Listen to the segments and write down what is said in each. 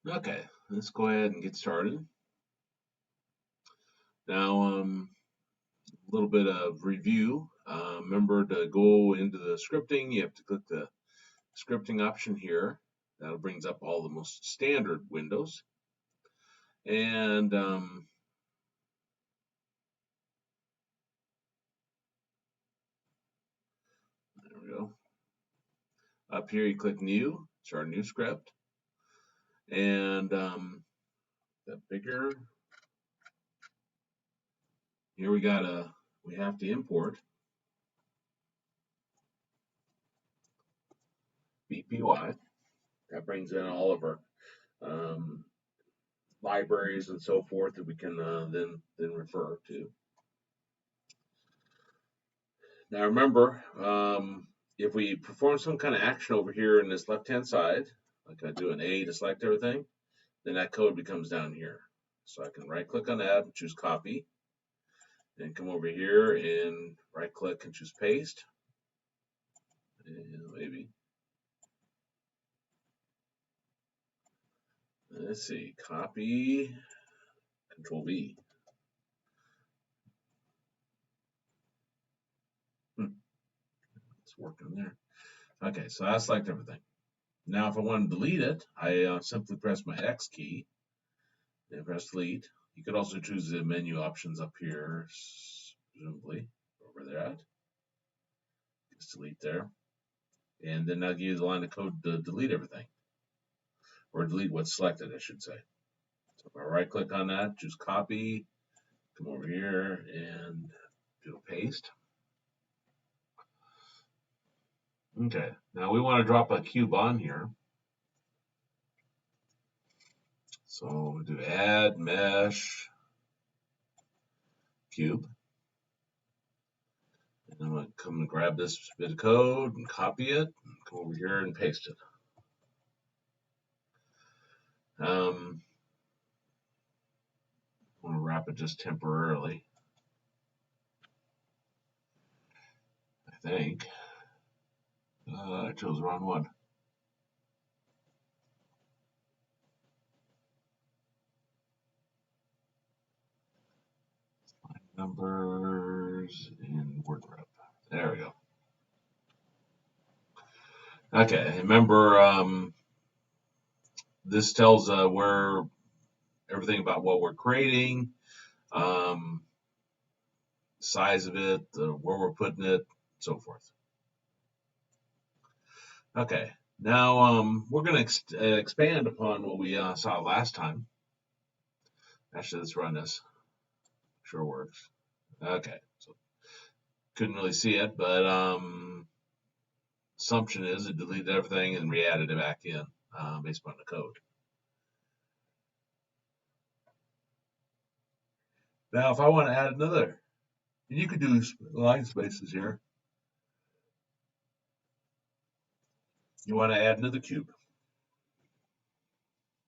Okay, let's go ahead and get started. Now, a little bit of review. Remember to go into the scripting. You have to click the scripting option here. That brings up all the most standard windows. And there we go. Up here, you click New. Start a new script. And the bigger. Here we have to import BPY. That brings in all of our um, libraries and so forth that we can then refer to. Now remember, if we perform some kind of action over here in this left-hand side, like I do an A to select everything, then that code becomes down here. So I can right-click on that and choose copy, and come over here and right-click and choose paste. And maybe. Let's see, copy, Control V. It's working there. Okay, so I select everything. Now, if I want to delete it, I simply press my X key and press delete. You could also choose the menu options up here, presumably, wherever they're at. Just delete there. And then I'll give you the line of code to delete everything. Or delete what's selected, I should say. So if I right click on that, choose copy, come over here and do a paste. Okay, now we want to drop a cube on here. So we'll do add mesh cube. And I'm going to come and grab this bit of code and copy it, and come over here and paste it. I want to wrap it just temporarily. I think. I chose the wrong one. Numbers in word wrap. There we go. Okay, remember this tells where everything about what we're creating, um, size of it, where we're putting it, so forth. Okay, now we're going to expand upon what we saw last time. Actually, let's run this. Sure works. Okay, so couldn't really see it, but assumption is it deleted everything and re-added it back in based upon the code. Now, if I want to add another, and you could do line spaces here. You want to add another cube.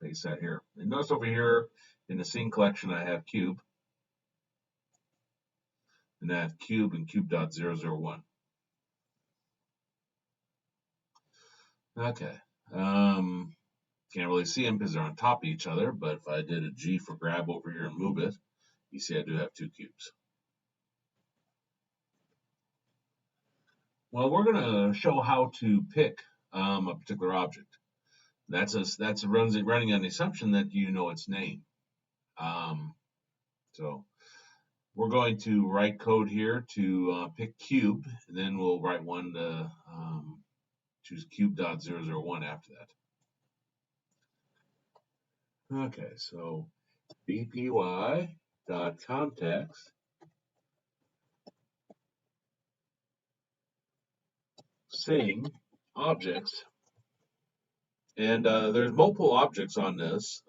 Paste that here. And notice over here in the scene collection, I have cube. And I have cube and cube.001. Okay. Can't really see them because they're on top of each other, but if I did a G for grab over here and move it, you see I do have two cubes. Well, we're going to show how to pick a particular object. That's running on the assumption that you know its name. So we're going to write code here to pick cube, and then we'll write one to choose cube.001 after that. Okay, so bpy.context sing objects, and there's multiple objects on this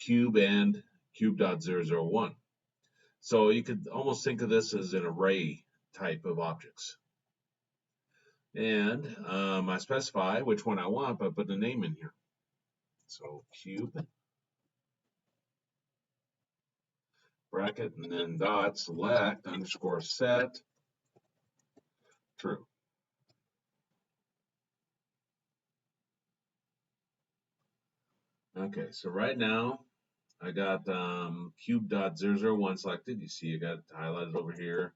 cube and cube.001. So you could almost think of this as an array type of objects. And I specify which one I want, but put the name in here. So cube bracket and then dot select underscore set true. Okay, so right now I got cube.001 selected. You see I got it highlighted over here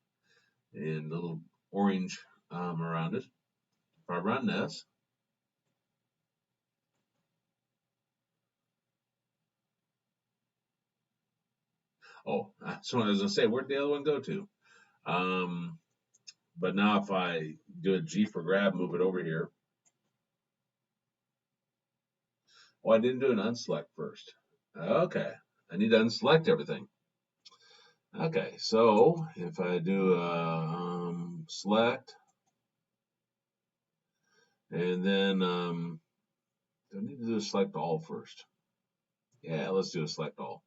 and a little orange around it. If I run this, oh, so I was gonna say, where'd the other one go to? Um, but now if I do a G for grab, move it over here. Oh, I didn't do an unselect first. Okay, I need to unselect everything. Okay, so if I do select, and then do I need to do a select all first? Yeah, let's do a select all.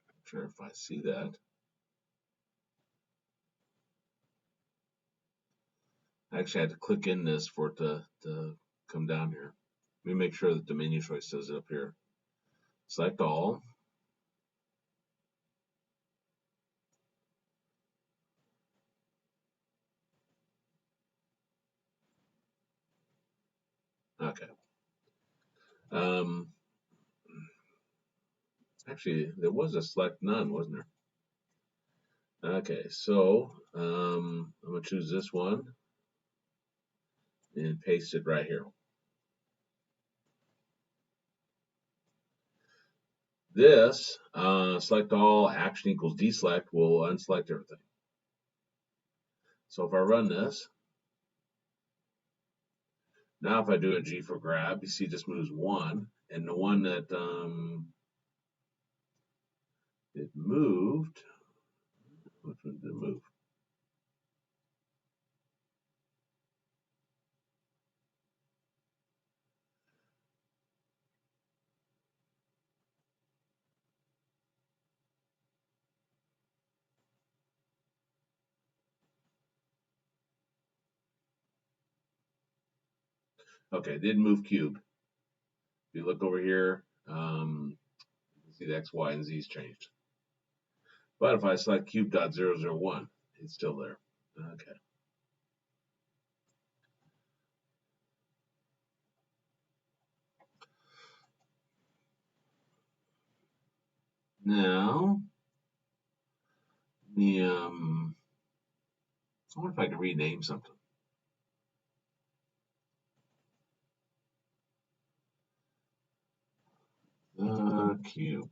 Not sure if I see that. Actually, I had to click in this for it to come down here. Let me make sure that the menu choice says it up here. Select all. Okay. Um, actually, there was a select none, wasn't there? Okay, so I'm gonna choose this one and paste it right here. This select all action equals deselect will unselect everything. So if I run this, now if I do a G for grab, you see it just moves one, and the one that it moved, which one did it move? Okay, it didn't move cube. If you look over here, you can see the X, Y, and Z's changed. But if I select cube.001, it's still there. Okay. Now, the I wonder if I can rename something. Cube.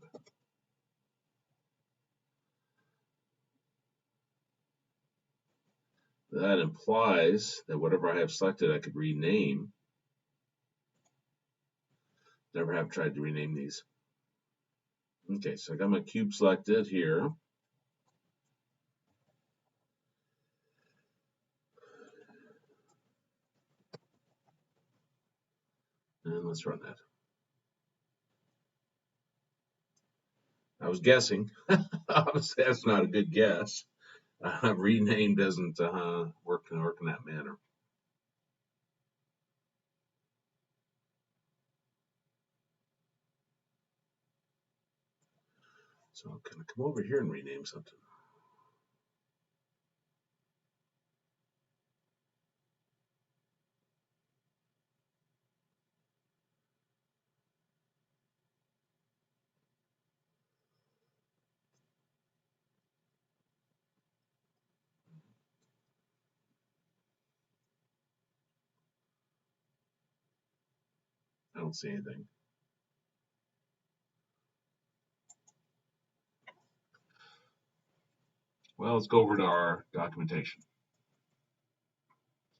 That implies that whatever I have selected, I could rename. Never have tried to rename these. Okay, so I got my cube selected here. And let's run that. I was guessing. Obviously, that's not a good guess. Rename doesn't work in that manner. So can I come over here and rename something? I don't see anything. Well, let's go over to our documentation.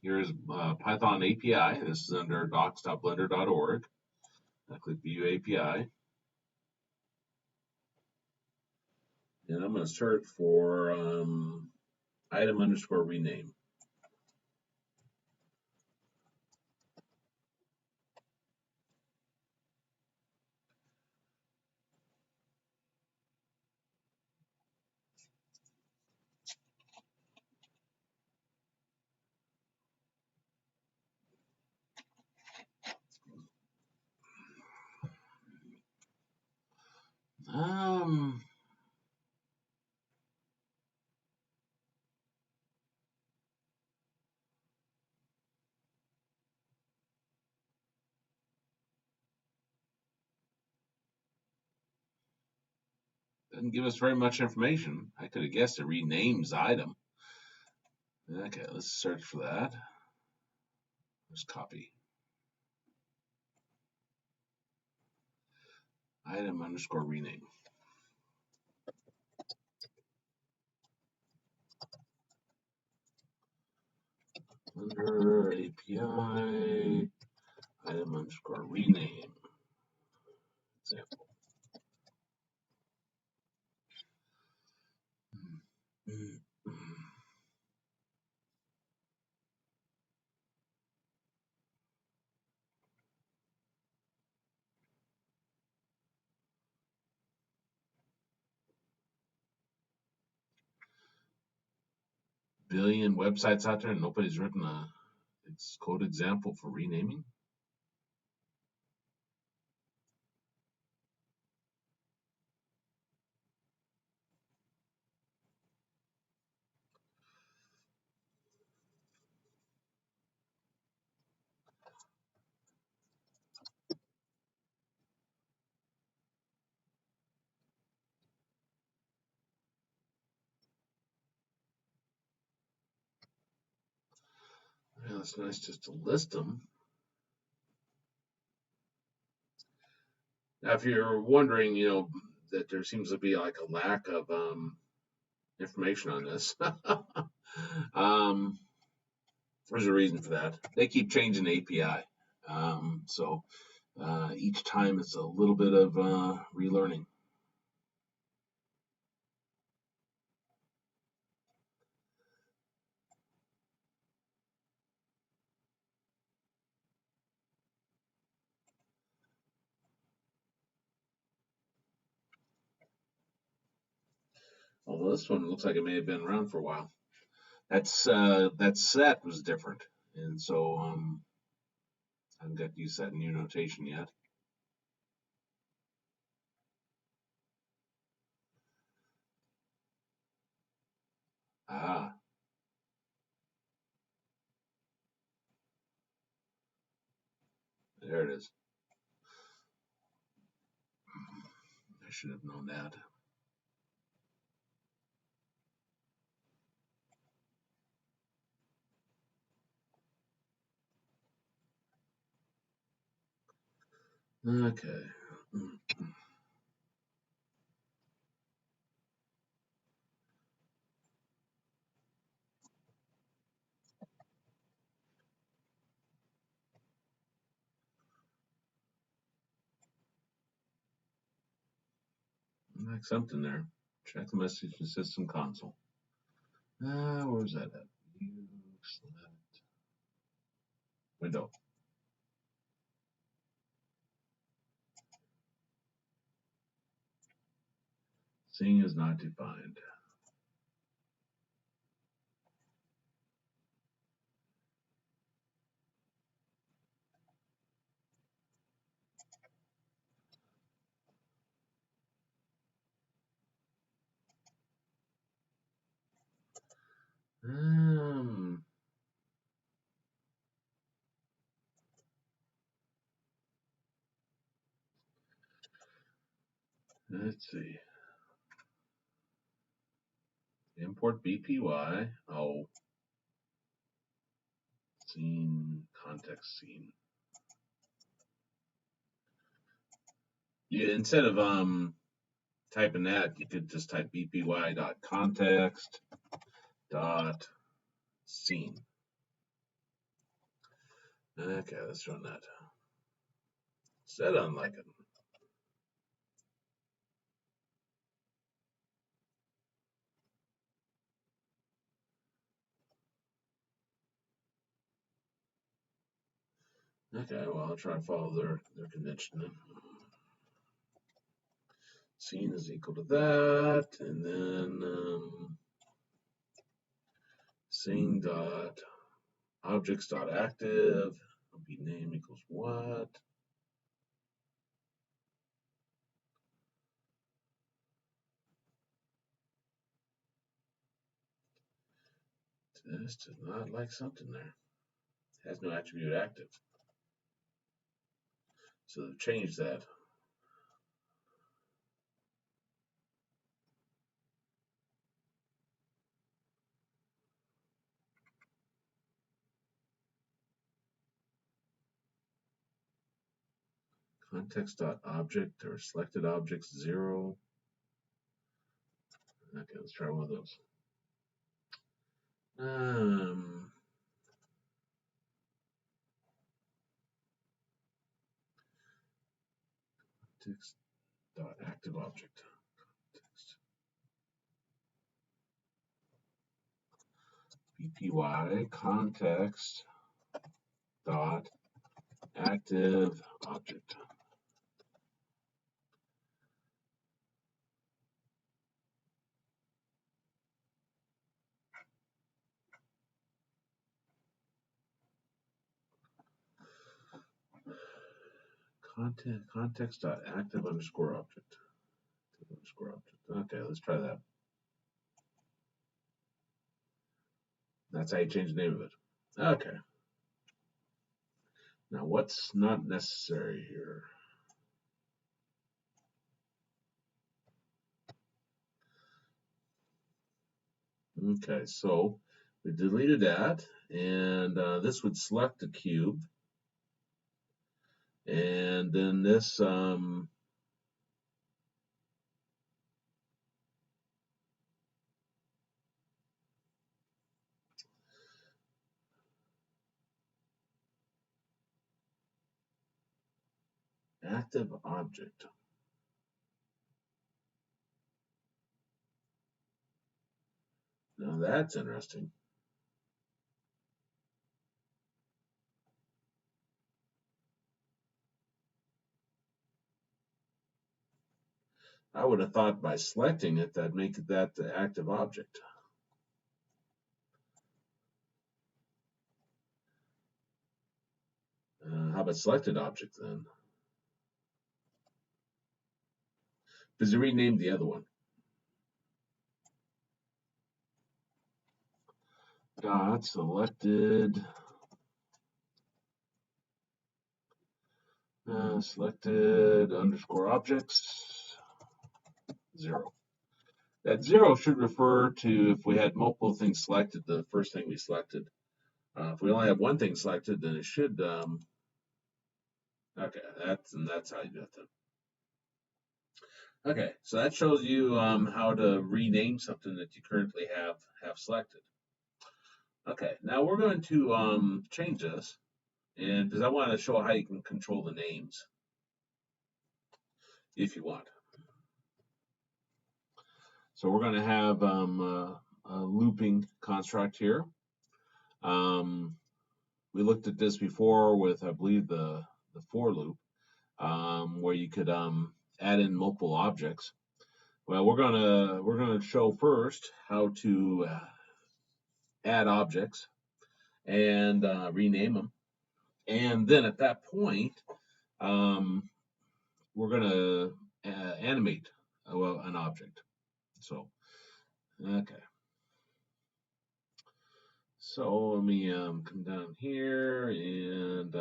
Here's Python API. This is under docs.blender.org. I click View API. And I'm going to search for item underscore rename. Doesn't give us very much information. I could have guessed it renames item. Okay, let's search for that. Let's copy. Item underscore rename. Under API, item underscore rename. Example. Billion websites out there and nobody's written a code example for renaming. Yeah, it's nice just to list them. Now, if you're wondering, that there seems to be like a lack of information on this, there's a reason for that. They keep changing the API. So each time it's a little bit of relearning. Although this one looks like it may have been around for a while. That set was different, and so I haven't got to use that new notation yet. Ah, there it is. I should have known that. Okay. Like something there. Check the message system console. Where's that at? Select window. Seeing is not defined. Let's see. Import BPY. Oh, scene context scene. Yeah, instead of typing that, you could just type bpy.context.scene. Okay, let's run that. Set unlike it. Okay, well, I'll try to follow their convention then. Scene is equal to that, and then scene dot objects dot active will be name equals what? This does not like something there. It has no attribute active. So they've changed that. context.object or selected objects 0. Okay, let's try one of those. Context.activeObject. BPY context dot active object. Context dot active underscore object. Okay, let's try that. That's how you change the name of it. Okay. Now what's not necessary here? Okay, so we deleted that, and this would select the cube, and then this active object. Now that's interesting. I would have thought by selecting it that'd make that the active object. How about selected object then? Because you renamed the other one. Dot selected. Selected underscore objects 0. That 0 should refer to if we had multiple things selected, the first thing we selected. If we only have one thing selected, then it should. Okay, that's how you do it then. Okay, so that shows you how to rename something that you currently have selected. Okay, now we're going to change this, and because I want to show how you can control the names if you want. So we're going to have a looping construct here. We looked at this before with, I believe, the for loop, where you could add in multiple objects. Well, we're gonna show first how to add objects and rename them, and then at that point, we're gonna animate an object. So, okay. So let me come down here and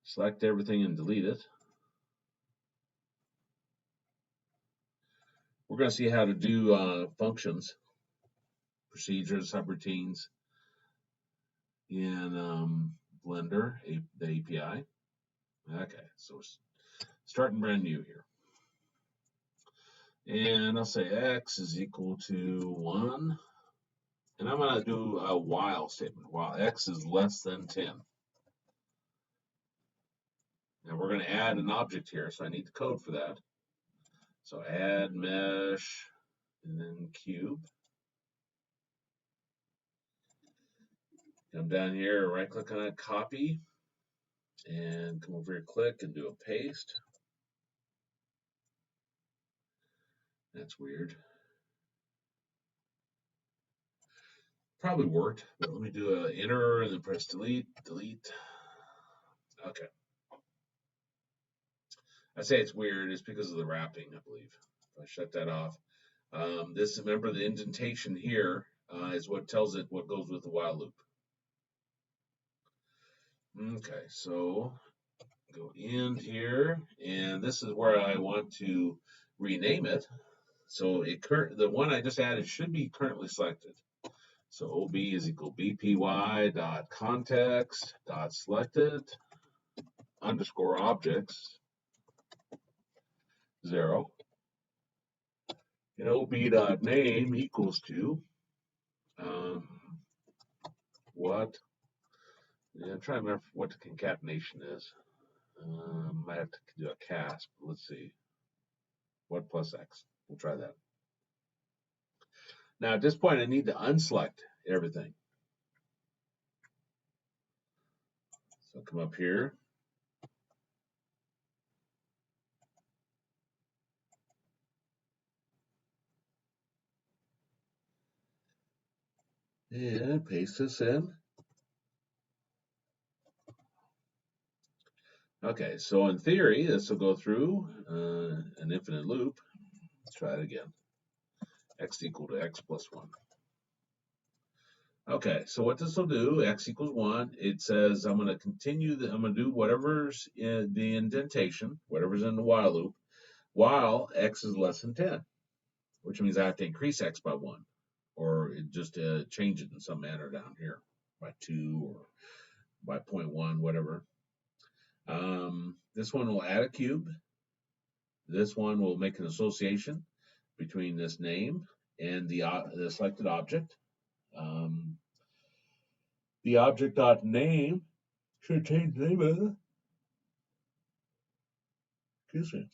select everything and delete it. We're going to see how to do functions, procedures, subroutines in Blender, the API. Okay, so starting brand new here. And I'll say x is equal to 1. And I'm going to do a while statement, while x is less than 10. Now we're going to add an object here, so I need the code for that. So add mesh, and then cube. Come down here, right click on it, copy, and come over here, click, and do a paste. That's weird. Probably worked, but let me do an enter and then press delete, delete. Okay. I say it's weird, it's because of the wrapping, I believe. If I shut that off. Remember the indentation here is what tells it what goes with the while loop. Okay, so go in here, and this is where I want to rename it. So the one I just added should be currently selected. So OB is equal BPY dot context dot selected. underscore objects 0, and ob.name equals to um, what? Yeah, I'm trying to remember what the concatenation is. I have to do a cast. Let's see. What plus x? We'll try that. Now at this point, I need to unselect everything. So come up here. And paste this in. Okay, so in theory, this will go through an infinite loop. Let's try it again. X equal to x plus 1. Okay, so what this will do, x equals 1, it says I'm going to continue, I'm going to do whatever's in the indentation, whatever's in the while loop, while x is less than 10, which means I have to increase x by 1, or just change it in some manner down here by 2 or by 0.1, whatever. This one will add a cube. This one will make an association between this name and the selected object. The object.name should change the name of it. Excuse me.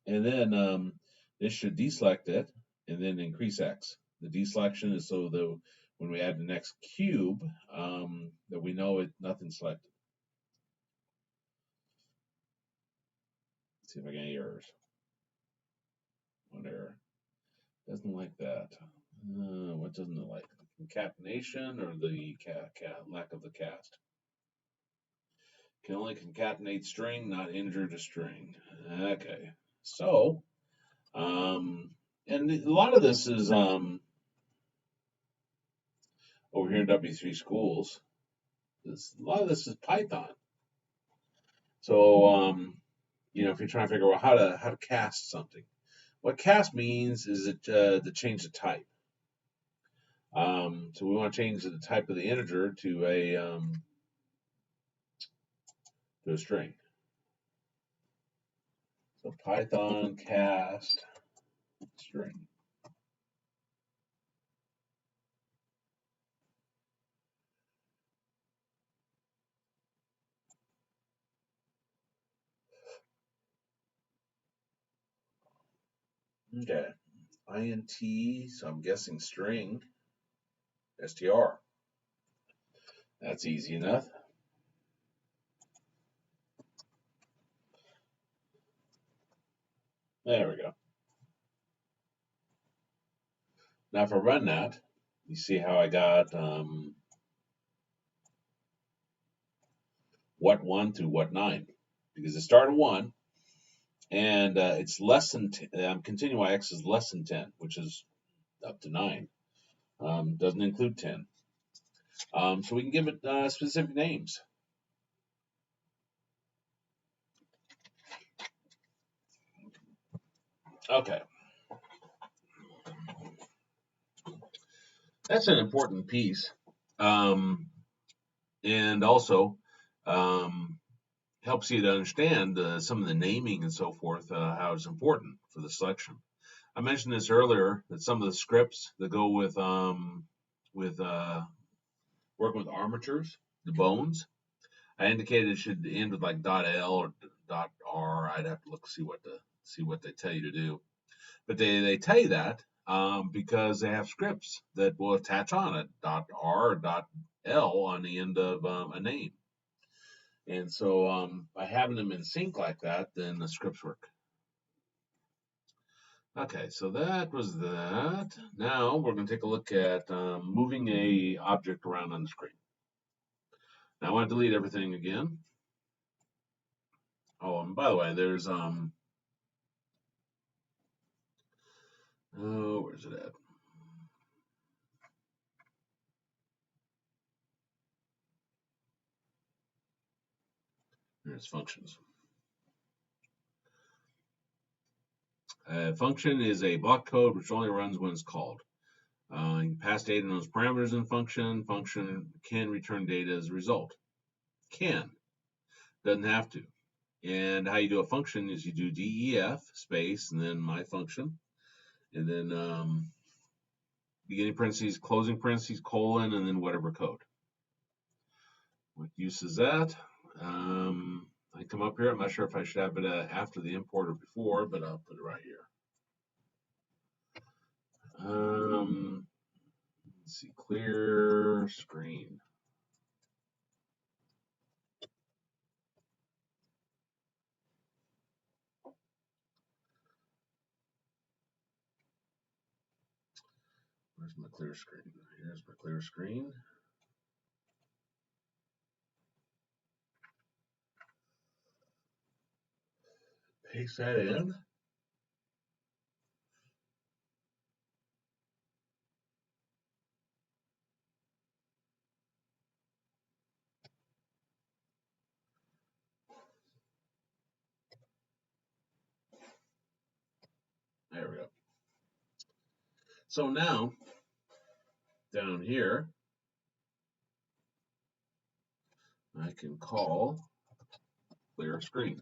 And then this should deselect it and then increase x. The deselection is so that when we add the next cube, that we know nothing's selected. Let's see if I get any errors. One error. Doesn't like that. What doesn't it like? Concatenation or the lack of the cast? Can only concatenate string, not integer to string. Okay. So, and a lot of this is over here in W3 Schools. A lot of this is Python. So, if you're trying to figure out how to cast something, what cast means is it to change the type. So we want to change the type of the integer to a string. So Python cast string. Okay. int, so I'm guessing string, str. That's easy enough. There we go. Now if I run that, you see how I got what 1 through what 9, because it started 1 and it's less than 10. I'm continuing why x is less than 10, which is up to 9. Doesn't include 10. So we can give it specific names. Okay. That's an important piece. And also helps you to understand some of the naming and so forth, how it's important for the selection. I mentioned this earlier, that some of the scripts that go with working with armatures, the bones, I indicated it should end with like .l or .r. I'd have to look see what they tell you to do, but they tell you that because they have scripts that will attach on it .r or .l on the end of a name. And so by having them in sync like that, then the scripts work. Okay, so that was that. Now we're going to take a look at moving a object around on the screen. Now I want to delete everything again. Oh, and by the way, there's where's it at? There's functions. Function is a block code which only runs when it's called. You can pass data in those parameters in function. Function can return data as a result. Can. Doesn't have to. And how you do a function is you do def space and then my function, and then beginning parentheses, closing parentheses, colon, and then whatever code. What use is that? I come up here. I'm not sure if I should have it after the import or before, but I'll put it right here. Let's see, clear screen. Where's my clear screen? Here's my clear screen. Paste that in. There we go. So now, down here, I can call clear screen.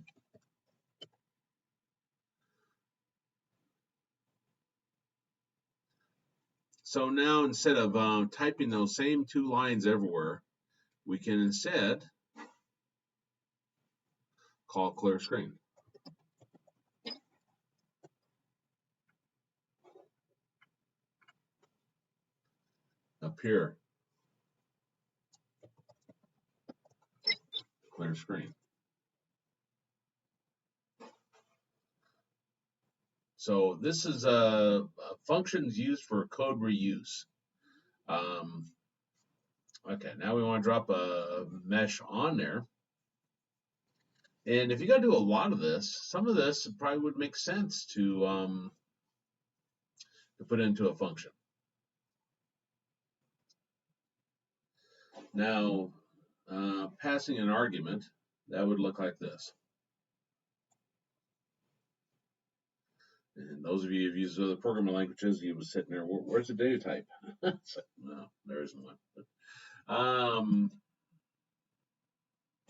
So now instead of typing those same 2 lines everywhere, we can instead call clear screen. Up here, clear screen. So this is functions used for code reuse. Okay, now we want to drop a mesh on there. And if you got to do a lot of this, some of this probably would make sense to put into a function. Now, passing an argument, that would look like this. And those of you who've used other programming languages, you was sitting there, where's the data type? So, no, there isn't one. But,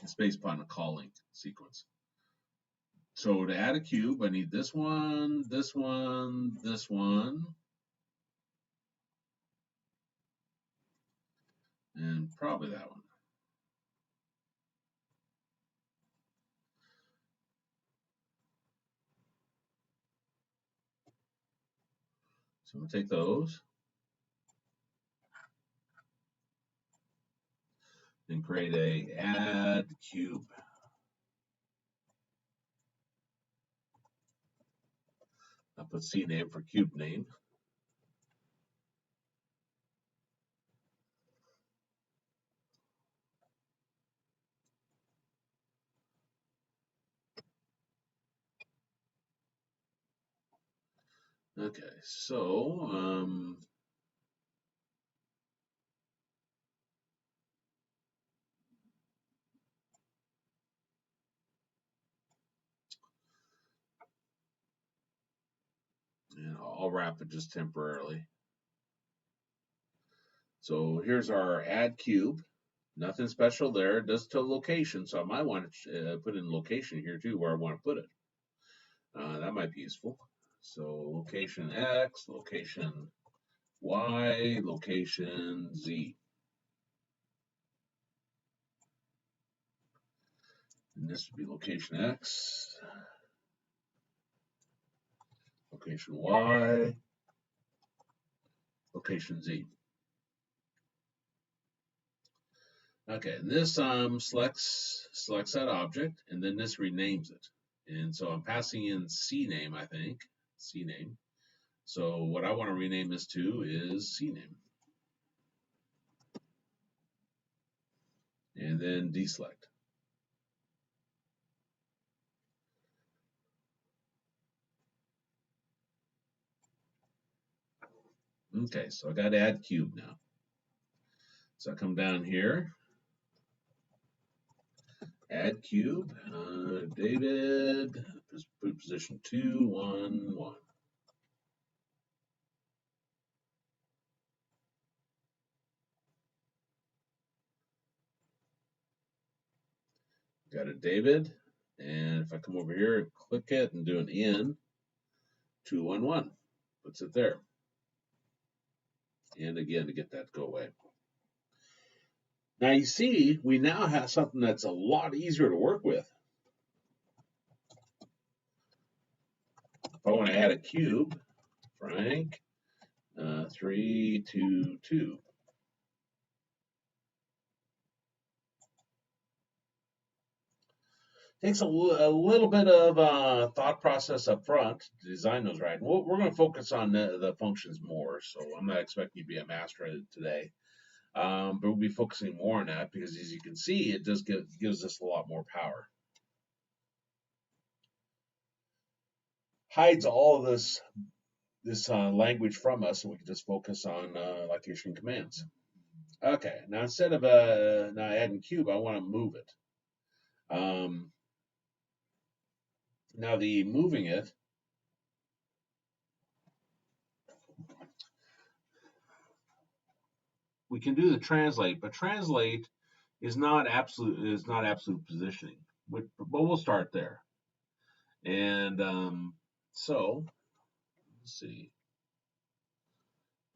it's based upon a calling sequence. So to add a cube, I need this one, this one, this one, and probably that one. So I'm gonna take those and create a add cube. I'll put CNAME for cube name. Okay, so and I'll wrap it just temporarily. So here's our add cube. Nothing special there. It does tell location, so I might want to put in location here too, where I want to put it. That might be useful. So location X, location Y, location Z. And this would be location X, location Y, location Z. Okay, and this selects that object, and then this renames it. And so I'm passing in CNAME, I think, CNAME. So what I want to rename this to is CNAME. And then deselect. Okay, so I got to add cube now. So I come down here, add cube, David, position 2, 1, 1. got a David, and if I come over here, click it, and do an in 211, puts it there. And again, to get that to go away. Now you see, we now have something that's a lot easier to work with. If I want to add a cube, Frank, 3, 2, 2. Takes a little bit of thought process up front to design those right. We're going to focus on the functions more, so I'm not expecting you to be a master at it today. But we'll be focusing more on that because, as you can see, it does gives us a lot more power. Hides all of this language from us, so we can just focus on like issuing commands. Okay, now instead of now adding cube, I want to move it. Now the moving it, we can do the translate, but translate is not absolute positioning. But we'll start there. And so let's see.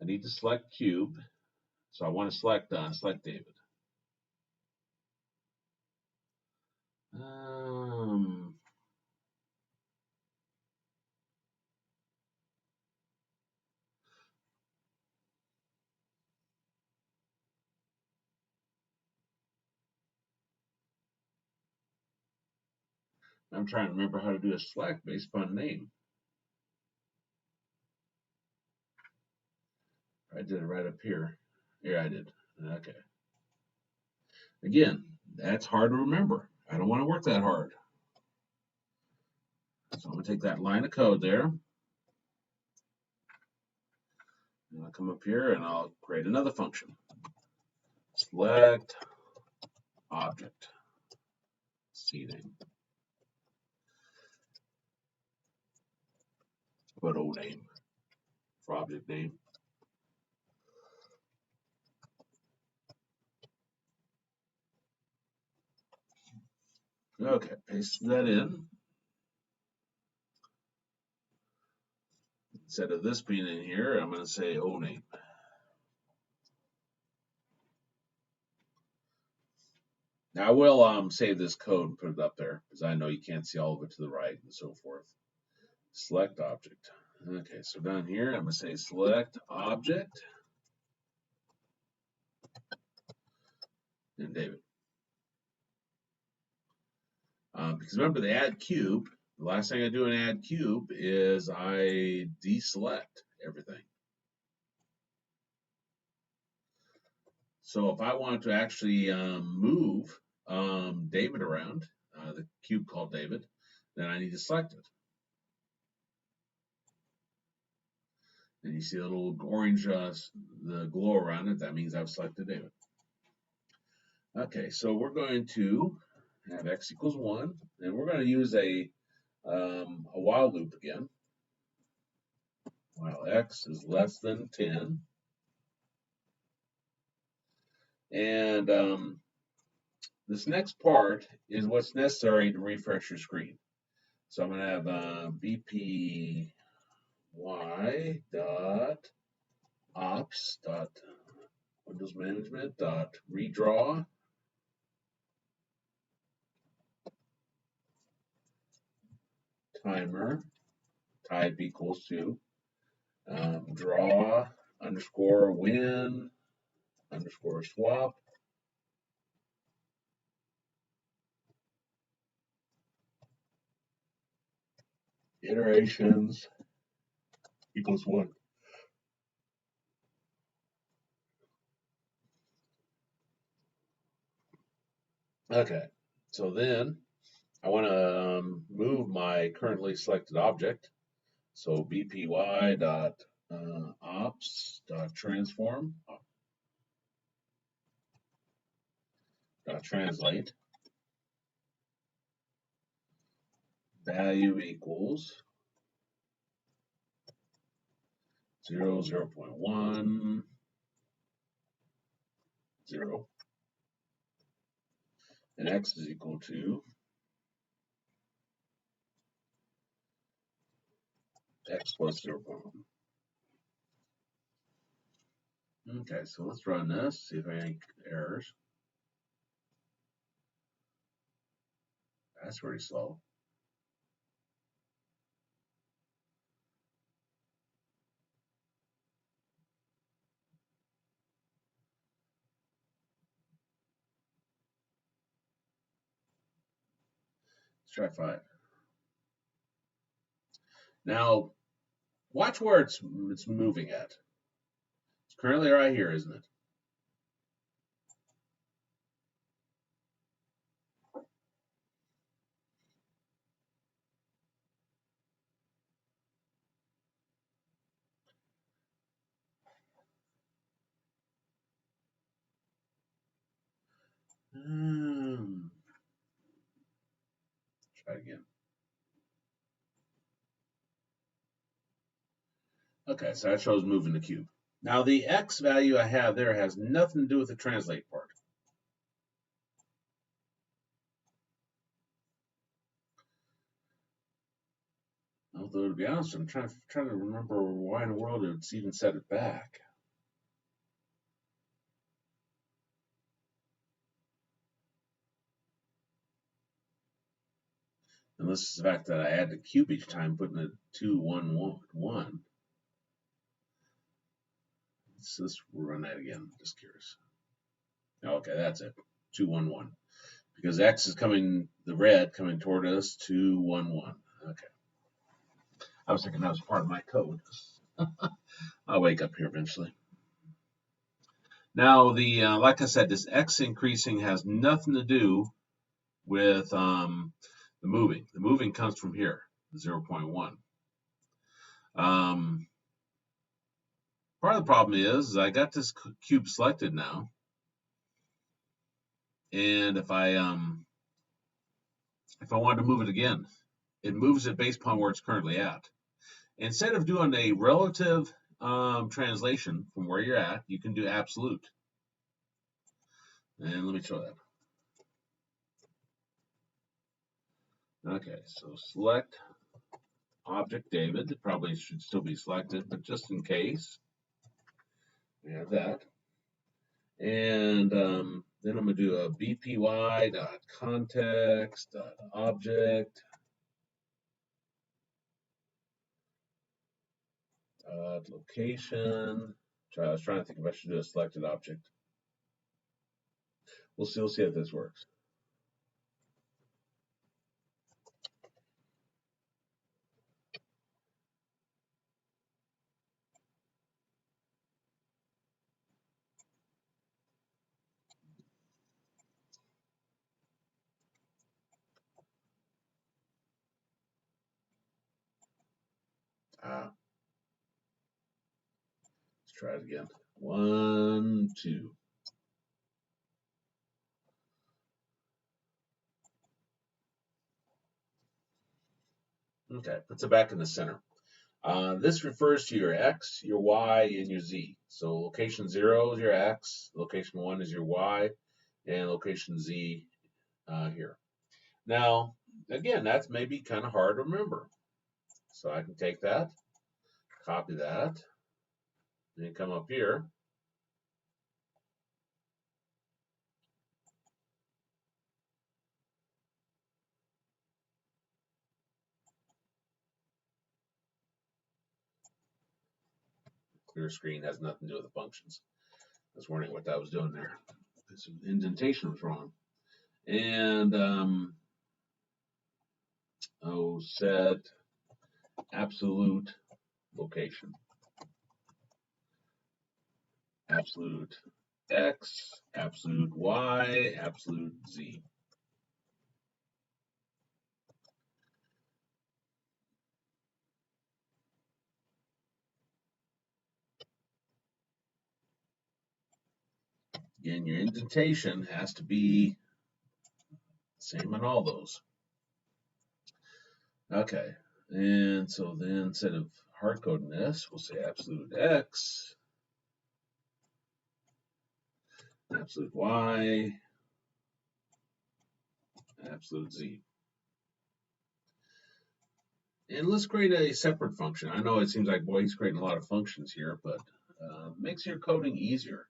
I need to select cube, so I want to select David. I'm trying to remember how to do a select based upon name. I did it right up here. Here I did. Okay. Again, that's hard to remember. I don't want to work that hard. So I'm going to take that line of code there. And I'll come up here and I'll create another function. Select object seeding. Put old name for object name. Okay, paste that in. Instead of this being in here, I'm going to say old name. Now I will save this code and put it up there because I know you can't see all of it to the right and so forth. Select object. Okay, so down here I'm going to say select object and David. Because remember the add cube, the last thing I do in add cube is I deselect everything. So if I want to actually move David around, the cube called David, then I need to select it. And you see the little orange, the glow around it, that means I've selected David. Okay, so we're going to have x equals 1, and we're going to use a while loop again. While x is less than 10. And this next part is what's necessary to refresh your screen. So I'm going to have bpy dot ops dot Windows Management dot redraw timer type equals to draw underscore win underscore swap iterations equals 1. Okay, so then I want to move my currently selected object. So bpy dot ops dot transform dot translate value equals 0, 0.1, 0. and x is equal to x plus 0.1. Okay, so let's run this, see if I have any errors. That's pretty slow. Let's try 5. Now, watch where it's moving at. It's currently right here, isn't it? Try it again. Okay, so that shows moving the cube. Now the x value I have there has nothing to do with the translate part. Although to be honest, I'm trying to remember why in the world it's even set it back. Unless it's the fact that I add the cube each time, putting it 2, 1, 1, 1. Let's run that again. Just curious. Okay, that's it. 2, 1, 1. Because x is coming, the red coming toward us, 2, 1, 1. Okay. I was thinking that was part of my code. I'll wake up here eventually. Now, like I said, this x increasing has nothing to do with the moving. The moving comes from here, 0.1. Part of the problem is I got this cube selected now, and if I wanted to move it again, it moves it based upon where it's currently at. Instead of doing a relative translation from where you're at, you can do absolute. And let me show that. Okay, so select object David. It probably should still be selected, but just in case, we have that. And then I'm going to do a bpy.context.object. Location. I was trying to think if I should do a selected object. We'll see if this works. Let's try it again. 1, 2. Okay, puts it back in the center. This refers to your x, your y, and your z. So location 0 is your x, location 1 is your y, and location z here. Now, again, that's maybe kind of hard to remember. So I can take that, copy that, and come up here. Clear screen has nothing to do with the functions. I was wondering what that was doing there. This indentation was wrong. And set absolute location. Absolute x, absolute y, absolute z. Again, your indentation has to be the same on all those. Okay, and so then instead of hard coding this, we'll say absolute x, absolute y, absolute Z. And let's create a separate function. I know it seems like, boy, he's creating a lot of functions here, but makes your coding easier.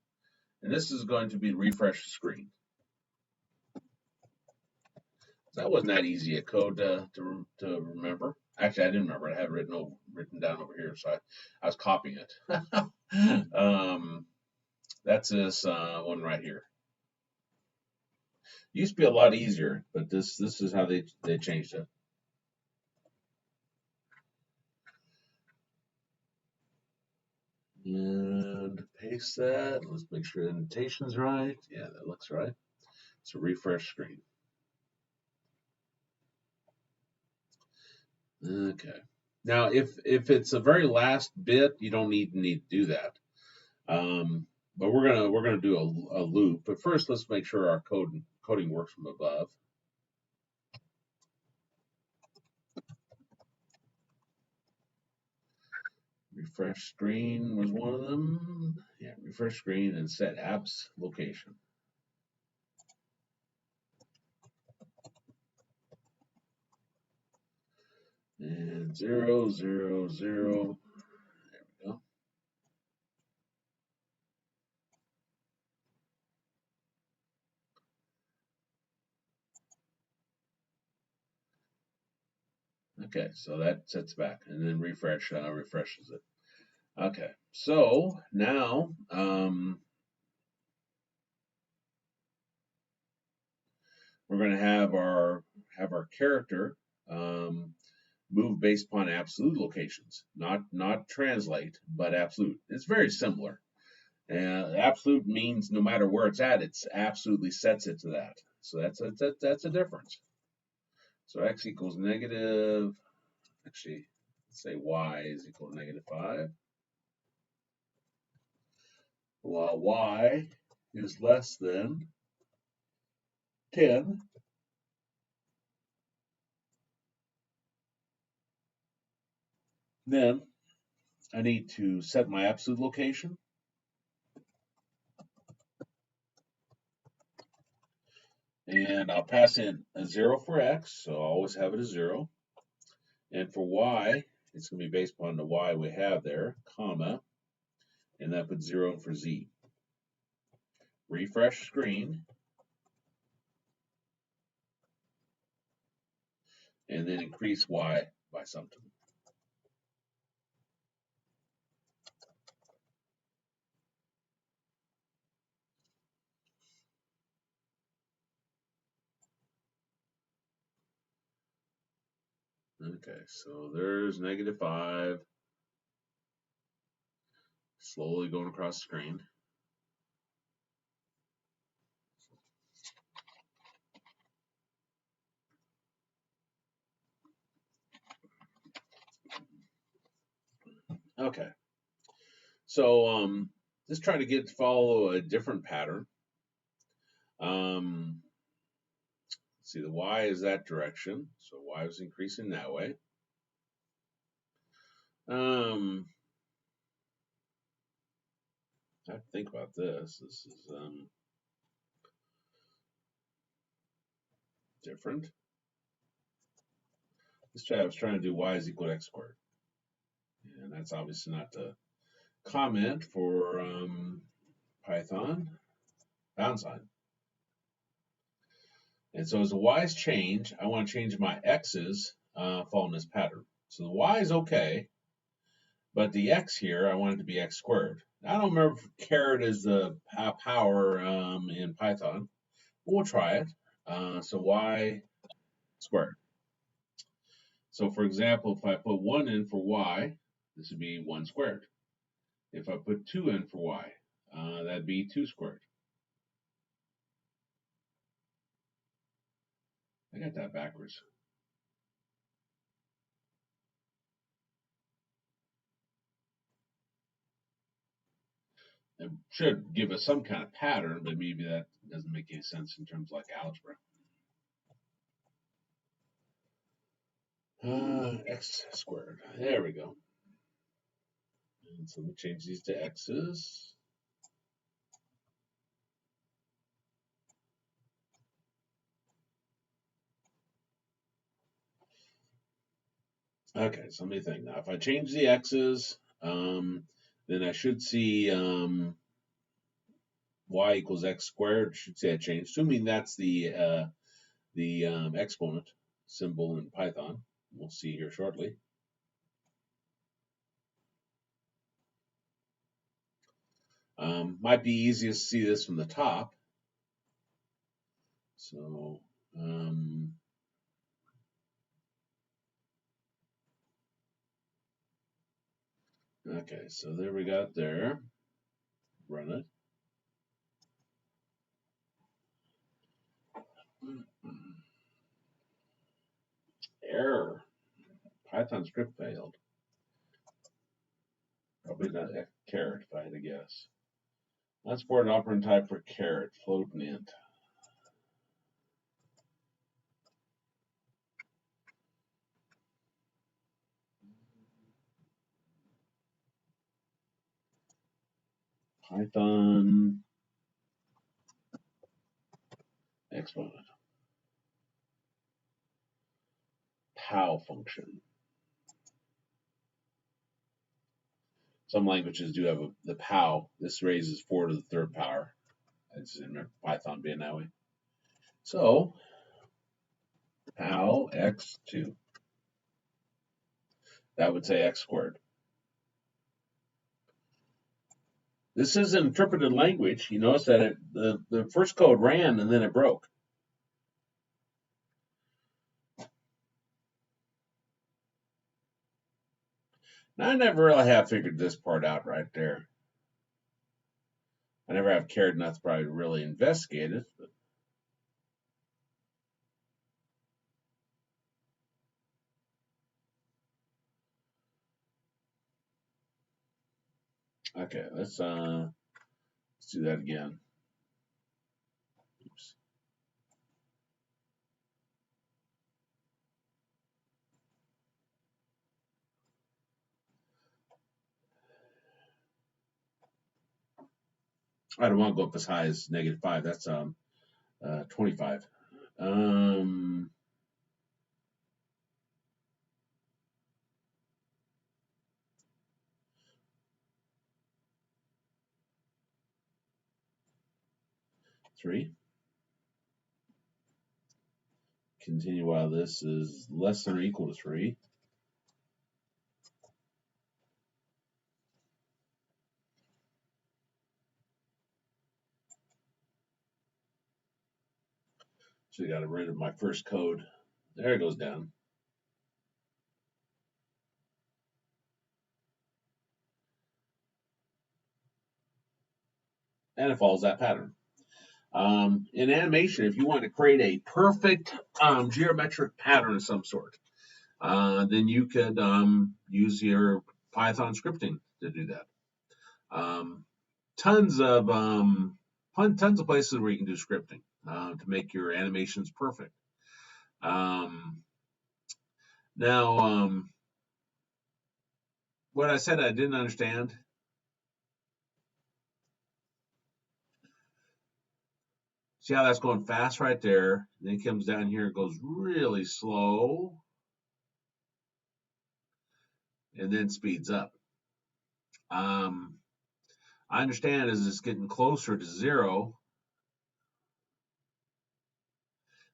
And this is going to be refresh the screen. That wasn't that easy a code to remember. Actually, I didn't remember. I had it written down over here, so I was copying it. That's this one right here. It used to be a lot easier, but this is how they changed it. And paste that. Let's make sure the indentation's right. Yeah, that looks right. So refresh screen. Okay. Now, if it's a very last bit, you don't need to do that. But we're gonna do a loop. But first, let's make sure our coding works from above. Refresh screen was one of them. Yeah, refresh screen and set apps location. And 0, 0, 0. There we go. Okay, so that sets back, and then refresh refreshes it. Okay, so now we're going to have our character move based upon absolute locations, not translate, but absolute. It's very similar. Absolute means no matter where it's at, it's absolutely sets it to that. So that's a difference. So x equals negative. Actually, let's say y is equal to -5. While y is less than 10, then I need to set my absolute location. And I'll pass in a 0 for x, so I'll always have it as 0. And for y, it's going to be based upon the y we have there, comma, and that puts 0 for z. Refresh screen, and then increase y by something. Okay, so there's -5, slowly going across the screen. Okay, so let's try to follow a different pattern. See, the y is that direction, so y is increasing that way. I have to think about this. This is different. I was trying to do y is equal to x squared, and that's obviously not the comment for Python pound sign. And so as the y's change, I want to change my x's following this pattern. So the y is okay, but the x here, I want it to be x squared. I don't remember if caret is the power in Python. We'll try it. So y squared. So for example, if I put 1 in for y, this would be 1 squared. If I put 2 in for y, that'd be 2 squared. I got that backwards. It should give us some kind of pattern, but maybe that doesn't make any sense in terms of like algebra. X squared. There we go. And so we change these to x's. Okay, so let me think now. If I change the x's, then I should see y equals x squared. Should say I changed, assuming that's the exponent symbol in Python. We'll see here shortly. Might be easiest to see this from the top. So okay, so there we got there. Run it. Error. Python script failed. Probably not caret if I had to guess. Unsported operand type for caret, float and int. Python exponent. POW function. Some languages do have the POW. This raises 4 to the third power. I just remember Python being that way. So, POW x2. That would say x squared. This is an interpreted language. You notice that the first code ran and then it broke. Now, I never really have figured this part out right there. I never have cared enough to probably really investigate it. But okay, let's do that again. Oops. I don't want to go up as high as -5. That's 25. 3. Continue while this is less than or equal to 3. So you got rid of my first code. There it goes down. And it follows that pattern. In animation, if you want to create a perfect geometric pattern of some sort, then you could use your Python scripting to do that. Tons of places where you can do scripting to make your animations perfect. Now, what I said I didn't understand. See how that's going fast right there? Then it comes down here, it goes really slow, and then speeds up. I understand as it's getting closer to 0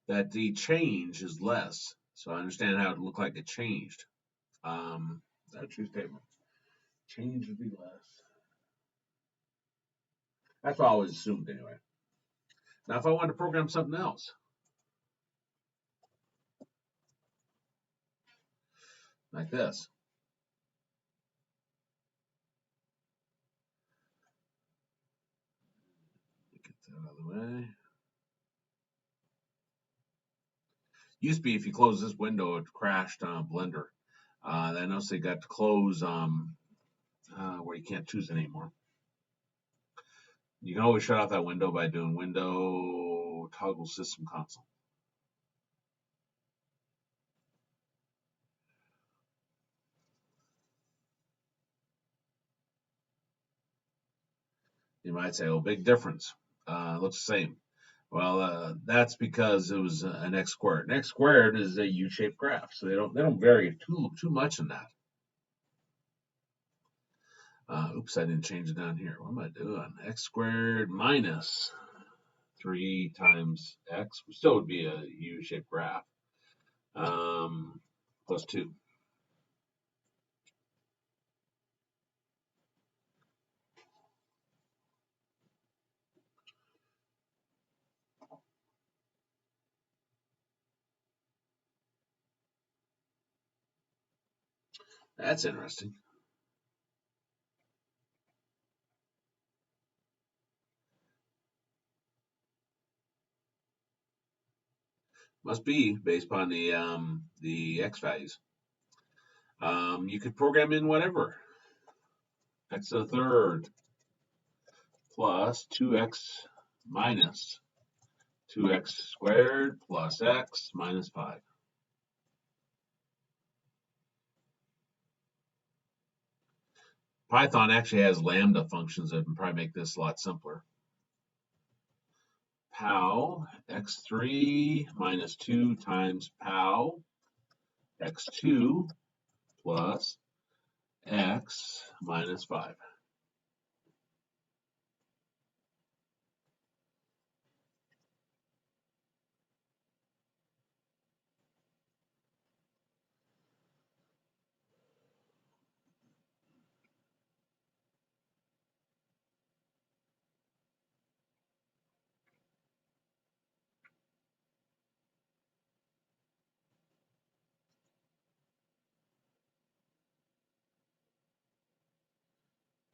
that the change is less. So I understand how it looked like it changed. That's a true statement. Change would be less. That's what I always assumed anyway. Now, if I wanted to program something else, like this, get that out of the way. Used to be if you close this window, it crashed Blender. I noticed they got to close where you can't choose it anymore. You can always shut off that window by doing window toggle system console. You might say, "Oh, big difference. Looks the same." Well, that's because it was an x squared. An x squared is a U-shaped graph, so they don't vary too much in that. Oops, I didn't change it down here. What am I doing? X squared minus 3 times x still would be a U-shaped graph. Plus 2. That's interesting. Must be based upon the x values. You could program in whatever. X to the third plus 2x minus 2x squared plus x minus 5. Python actually has lambda functions that can probably make this a lot simpler. Pow x3 minus 2 times pow x2 plus x minus 5.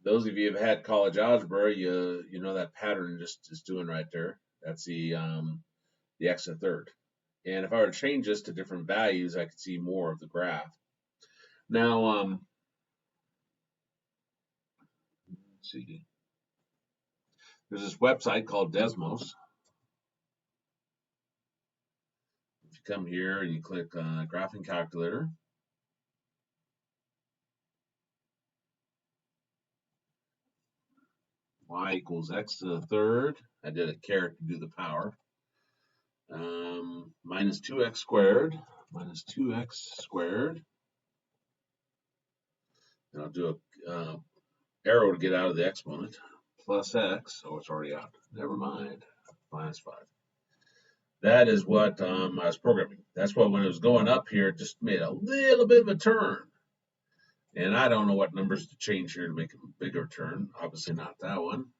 Those of you who've had college algebra, you know that pattern just is doing right there. That's the x to the third. And if I were to change this to different values, I could see more of the graph. Now, let's see. There's this website called Desmos. If you come here and you click graphing calculator, y equals x to the third. I did a caret to do the power. Minus 2x squared, minus 2x squared. And I'll do a arrow to get out of the exponent. Plus x. Oh, it's already out. Never mind. Minus 5. That is what I was programming. That's what when it was going up here, it just made a little bit of a turn. And I don't know what numbers to change here to make a bigger turn. Obviously not that one.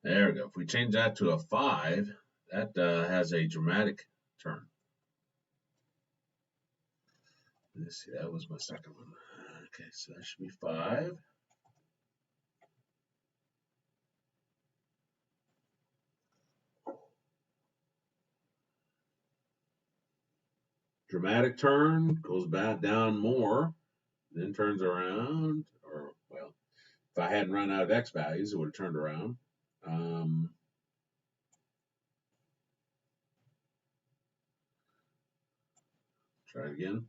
There we go. If we change that to a 5, that has a dramatic turn. Let's see, that was my second one. Okay, so that should be 5. Dramatic turn, goes back down more, then turns around, or, well, if I hadn't run out of x values, it would have turned around. Try it again.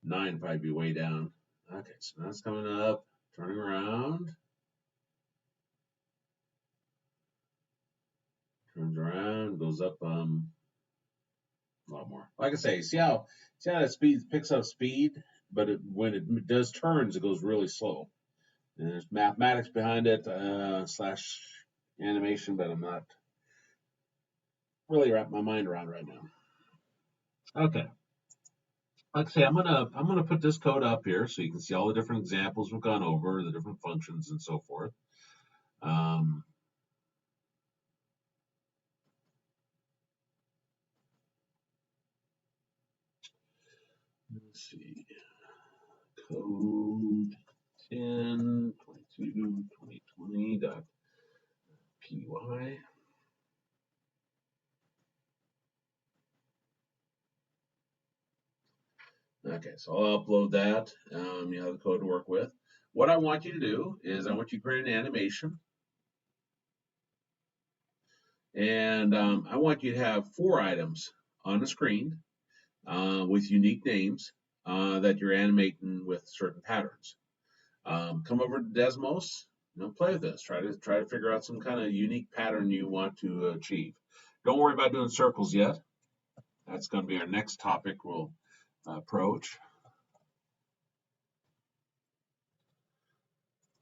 9 probably be way down. Okay, so that's coming up, turning around. Turns around, goes up a lot more. Like I say, see how that speed picks up speed, but when it does turns, it goes really slow. And there's mathematics behind it slash animation, but I'm not really wrap my mind around right now. Okay. Like I say, I'm gonna put this code up here so you can see all the different examples we've gone over, the different functions and so forth. Let's see. Code 10, 22, 2020.py. Okay, so I'll upload that. You have the code to work with. What I want you to do is I want you to create an animation. And I want you to have 4 items on the screen with unique names that you're animating with certain patterns. Come over to Desmos, play with this. Try to figure out some kind of unique pattern you want to achieve. Don't worry about doing circles yet. That's going to be our next topic we'll approach.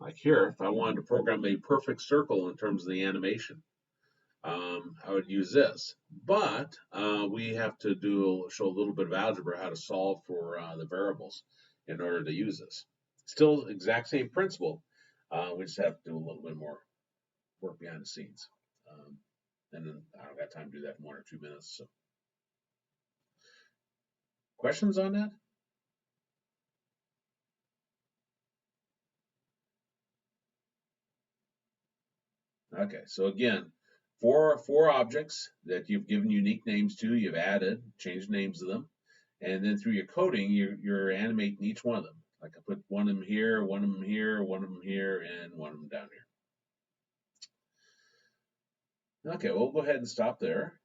Like here, if I wanted to program a perfect circle in terms of the animation, I would use this. But we have to show a little bit of algebra how to solve for the variables in order to use this. Still exact same principle. We just have to do a little bit more work behind the scenes. And then I don't got time to do that in 1 or 2 minutes. So, questions on that? Okay, so again, four objects that you've given unique names to, you've added, changed names of them, and then through your coding, you're animating each one of them. Like I put one of them here, one of them here, one of them here, and one of them down here. Okay, we'll go ahead and stop there.